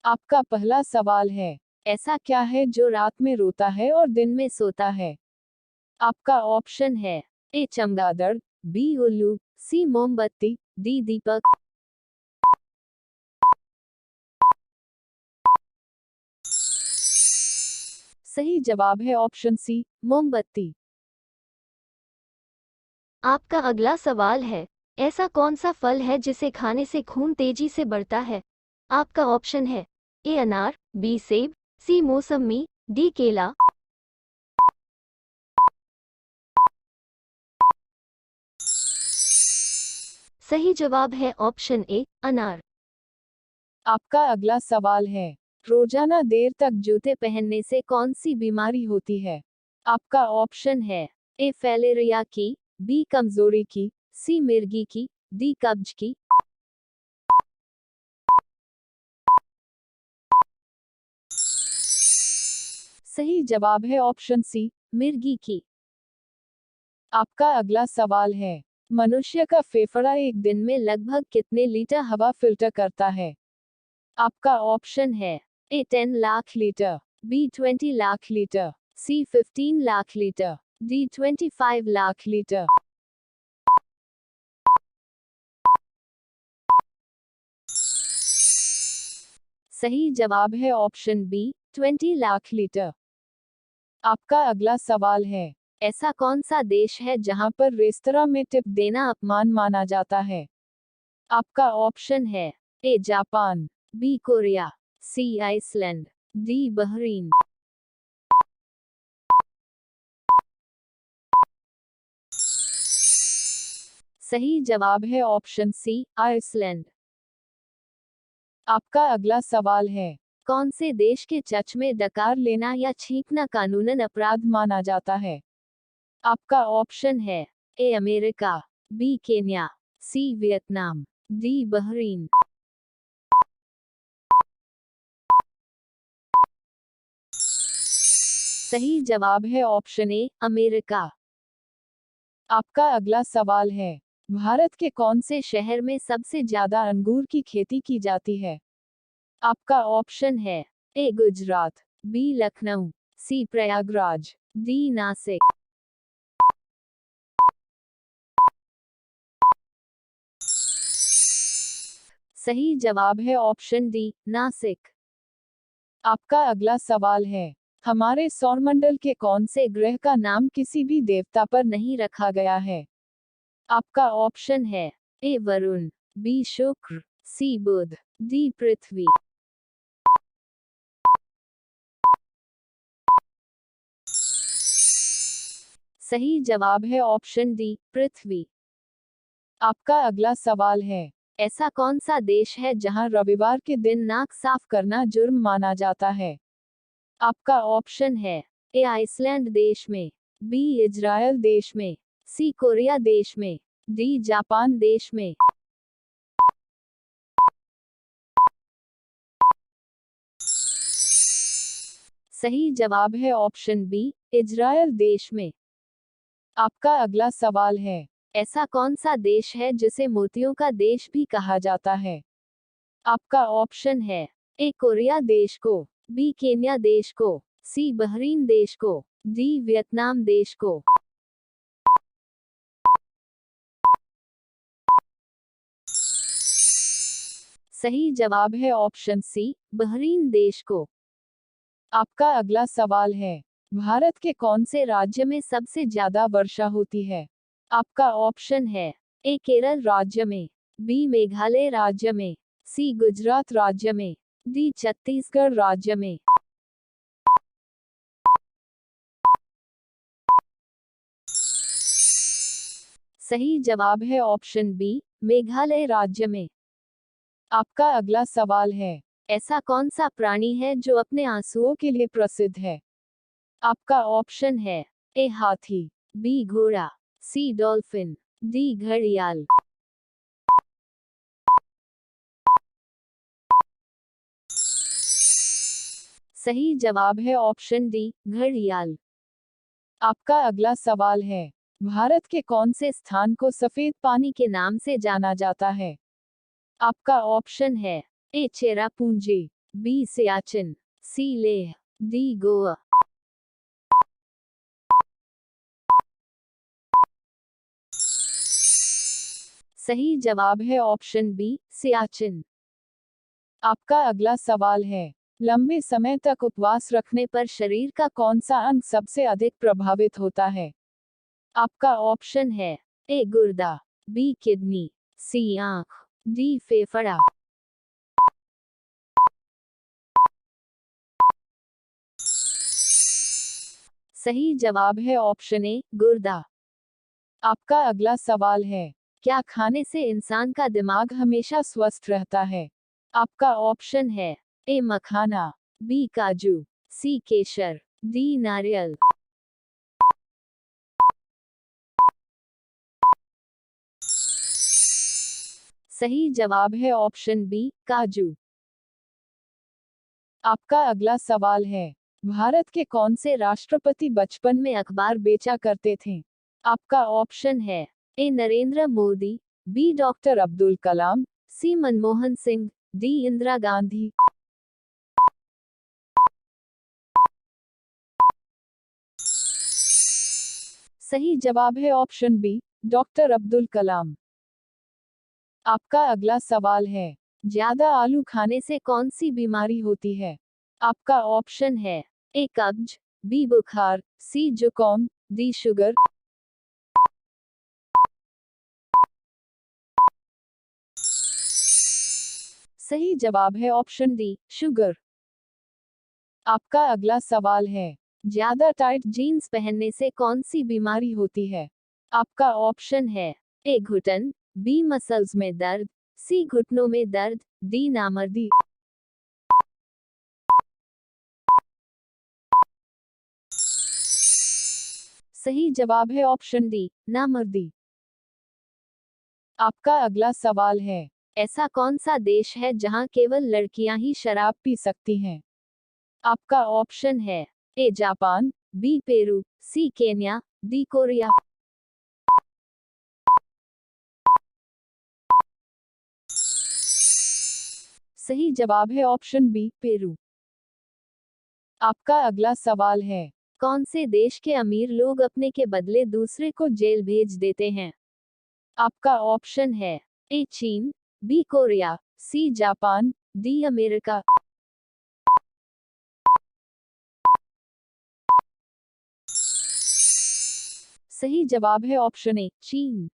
आपका पहला सवाल है, ऐसा क्या है जो रात में रोता है और दिन में सोता है? आपका ऑप्शन है ए चमगादड़, बी उल्लू, सी मोमबत्ती, डी दीपक। सही जवाब है ऑप्शन सी, मोमबत्ती। आपका अगला सवाल है, ऐसा कौन सा फल है जिसे खाने से खून तेजी से बढ़ता है? आपका ऑप्शन है ए अनार, बी सेब, सी मौसमी, डी केला। सही जवाब है ऑप्शन ए अनार। आपका अगला सवाल है, रोजाना देर तक जूते पहनने से कौन सी बीमारी होती है? आपका ऑप्शन है ए फैलेरिया की, बी कमजोरी की, सी मिर्गी की, डी कब्ज की। सही जवाब है ऑप्शन सी, मिर्गी की। आपका अगला सवाल है, मनुष्य का फेफड़ा एक दिन में लगभग कितने लीटर हवा फिल्टर करता है? आपका ऑप्शन है A 10 lakh litre, B 20 lakh litre, C 15 lakh litre, D 25 lakh litre. सही जवाब है ऑप्शन बी, 20 लाख लीटर। आपका अगला सवाल है, ऐसा कौन सा देश है जहां पर रेस्तरां में टिप देना अपमान माना जाता है? आपका ऑप्शन है A Japan, B Korea, C Iceland, D Bahrain. सही जवाब है ऑप्शन सी, आइसलैंड। आपका अगला सवाल है, कौन से देश के चर्च में डकार लेना या छींकना कानूनन अपराध माना जाता है? आपका ऑप्शन है A America, B Kenya, C Vietnam, D Bahrain. सही जवाब है ऑप्शन ए, अमेरिका। आपका अगला सवाल है, भारत के कौन से शहर में सबसे ज्यादा अंगूर की खेती की जाती है? आपका ऑप्शन है ए गुजरात, बी लखनऊ, सी प्रयागराज, डी नासिक। सही जवाब है ऑप्शन डी, नासिक। आपका अगला सवाल है, हमारे सौरमंडल के कौन से ग्रह का नाम किसी भी देवता पर नहीं रखा गया है? आपका ऑप्शन है ए वरुण, बी शुक्र, सी बुध, डी पृथ्वी। सही जवाब है ऑप्शन डी, पृथ्वी। आपका अगला सवाल है, ऐसा कौन सा देश है जहां रविवार के दिन नाक साफ करना जुर्म माना जाता है? आपका ऑप्शन है ए आइसलैंड देश में, बी इजरायल देश में, सी कोरिया देश में, डी जापान देश में। सही जवाब है ऑप्शन बी, इजरायल देश में। आपका अगला सवाल है, ऐसा कौन सा देश है जिसे मोतियों का देश भी कहा जाता है? आपका ऑप्शन है ए कोरिया देश को, बी केन्या देश को, सी बहरीन देश को, डी वियतनाम देश को। सही जवाब है ऑप्शन सी, बहरीन देश को। आपका अगला सवाल है, भारत के कौन से राज्य में सबसे ज्यादा वर्षा होती है? आपका ऑप्शन है ए केरल राज्य में, बी मेघालय राज्य में, सी गुजरात राज्य में, डी छत्तीसगढ़ राज्य में। सही जवाब है ऑप्शन बी, मेघालय राज्य में। आपका अगला सवाल है, ऐसा कौन सा प्राणी है जो अपने आंसुओं के लिए प्रसिद्ध है? आपका ऑप्शन है ए हाथी, बी घोड़ा, सी डॉल्फिन, डी घड़ियाल। सही जवाब है ऑप्शन डी, घड़ियाल। आपका अगला सवाल है, भारत के कौन से स्थान को सफेद पानी के नाम से जाना जाता है? आपका ऑप्शन है ए चेरापूंजी, बी सियाचिन, सी लेह, डी गोवा। सही जवाब है ऑप्शन बी सियाचिन। आपका अगला सवाल है, लंबे समय तक उपवास रखने पर शरीर का कौन सा अंग सबसे अधिक प्रभावित होता है? आपका ऑप्शन है ए गुर्दा, बी किडनी, सी आंख, डी फेफड़ा। सही जवाब है ऑप्शन ए गुर्दा। आपका अगला सवाल है, क्या खाने से इंसान का दिमाग हमेशा स्वस्थ रहता है? आपका ऑप्शन है ए मखाना, बी काजू, सी केसर, डी नारियल। सही जवाब है ऑप्शन बी काजू। आपका अगला सवाल है, भारत के कौन से राष्ट्रपति बचपन में अखबार बेचा करते थे? आपका ऑप्शन है ए नरेंद्र मोदी, बी डॉक्टर अब्दुल कलाम, सी मनमोहन सिंह, डी इंदिरा गांधी। सही जवाब है option B doctor Abdul Kalam. आपका अगला सवाल है, ज्यादा आलू खाने से कौन सी बीमारी होती है? आपका ऑप्शन है ए कब्ज, बी बुखार, सी जुकाम, डी शुगर। सही जवाब है ऑप्शन डी शुगर। आपका अगला सवाल है, ज्यादा टाइट जीन्स पहनने से कौन सी बीमारी होती है? आपका ऑप्शन है ए घुटन, बी मसल्स में दर्द, सी घुटनों में दर्द, डी नामर्दी। सही जवाब है ऑप्शन डी नामर्दी। आपका अगला सवाल है, ऐसा कौन सा देश है जहां केवल लड़कियां ही शराब पी सकती हैं? आपका ऑप्शन है A Japan, B Peru, C Kenya, D Korea. सही जवाब है ऑप्शन बी पेरू। आपका अगला सवाल है, कौन से देश के अमीर लोग अपने के बदले दूसरे को जेल भेज देते हैं? आपका ऑप्शन है ए चीन, B Korea, C Japan, D America. सही जवाब है ऑप्शन ए चीन।